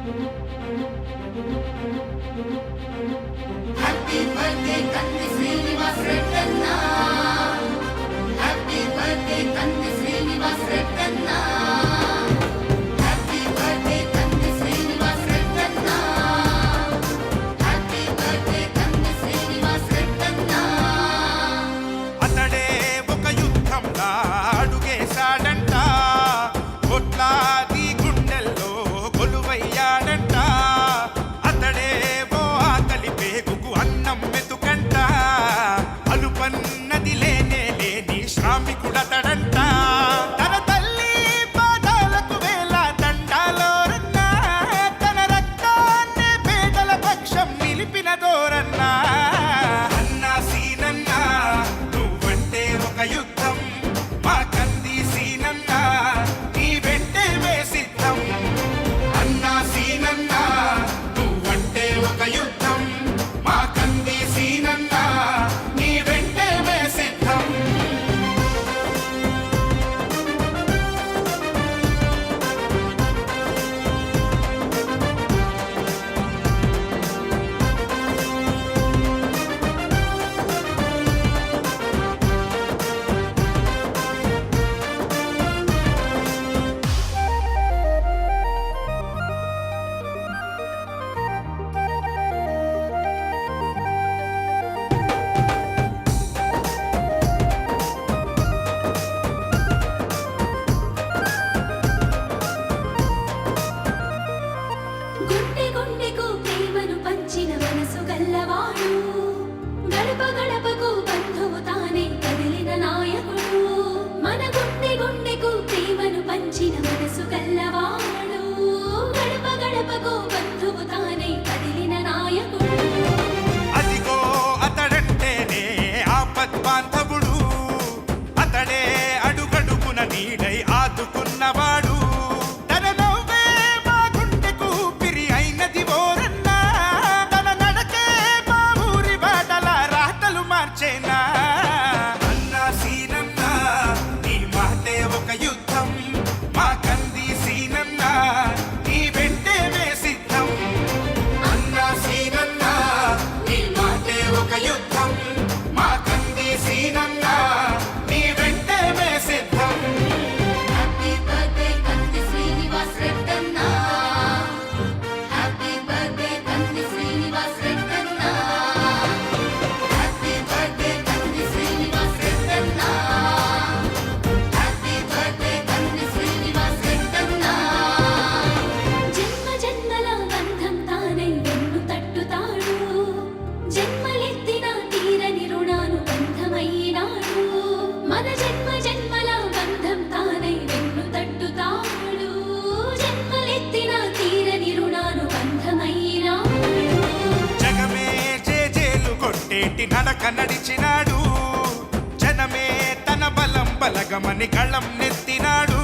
Happy birthday కన్ని Srinivas Reddanna, happy birthday కన్ని Srinivas Reddanna, happy birthday కన్ని శ్రీనివాస్ రెడ్డన్న, హ్యాపీ బర్త్డే కన్ని శ్రీనివాస్ రెడ్డన్న. అతడే ఒక యుద్ధంలా అడుగేశాడంట, కొట్లాది గుండెల్లో కొలువయ్యాడంట. అతడే ఓ ఆకలి పేగుకు అన్నం మెతుకంట, అలుపన్నది లేనే లేని శ్రామికుడతడంట. తన తల్లి పాదాలకు వేల దండాలోరన్నా, తన రక్తాన్ని పేదల పక్షం నిలిపిన దోరన్నా. అన్నా సీనన్నా నువ్వంటే ఒక యుద్ధం, మా కంది సీనన్నా నీ వెంటే వేసిద్దాం. అన్నా సీనన్నా నువ్వంటే ఒక యుద్ధం, మా కంది సీనన్నా నీ వెంటే వేసిద్దాం. గుండె గుండెకు ప్రేమను పంచిన మనసు గల్లవాడు, గడప గడపకు బంధువు తానే కదిలిన నాయకుడు. మన గుండె గుండెకు ప్రేమను పంచిన మనసు గల్లవాడు, గడప గడపకు బంధువు తానే కదిలిన నాయకుడు. అదిగో అతడంటేనే ఆపద్బాంధవుడు, అతడే అడుగడుగున నీడై ఆదుకున్నవాడు. తన నవ్వే మా గుండెకు ఊపిరి అయినది ఓరన్నా, తన నడకే మా ఊరి బాటల రాతలు మార్చేనా. అన్నా సీనన్నా నీ మాటే ఒక యుద్ధం, మా కంది సీనన్నా నీ వెంటే వేసిద్దాం. అన్నా సీనన్నా నీ మాటే ఒక యుద్ధం, మా కంది సీనన్నా నీ వెంటే వేసిద్దాం. హ్యాపీ బర్త్డే కన్ని శ్రీనివాస్ రెడ్డన్న, హ్యాపీ బర్త్డే కన్ని శ్రీనివాస్ రెడ్డన్న, హ్యాపీ బర్త్డే కన్ని శ్రీనివాస్ రెడ్డన్న, హ్యాపీ బర్త్డే కన్ని శ్రీనివాస్ రెడ్డన్న. జన్మ జన్మల బంధం తానై వెన్ను తట్టుతాడు, జన్మలెత్తిన తీరని రుణాను బంధమైనాడు. మన జన్మ జన్మల బంధం తానై వెన్ను తట్టుతాడు, జన్మలెత్తిన తీరని రుణాను బంధమైనాడు. జగమే జేజేలు కొట్టేటి నడక నడిచినాడు, జనమే తన బలం బలగమని కళం నెత్తినాడు.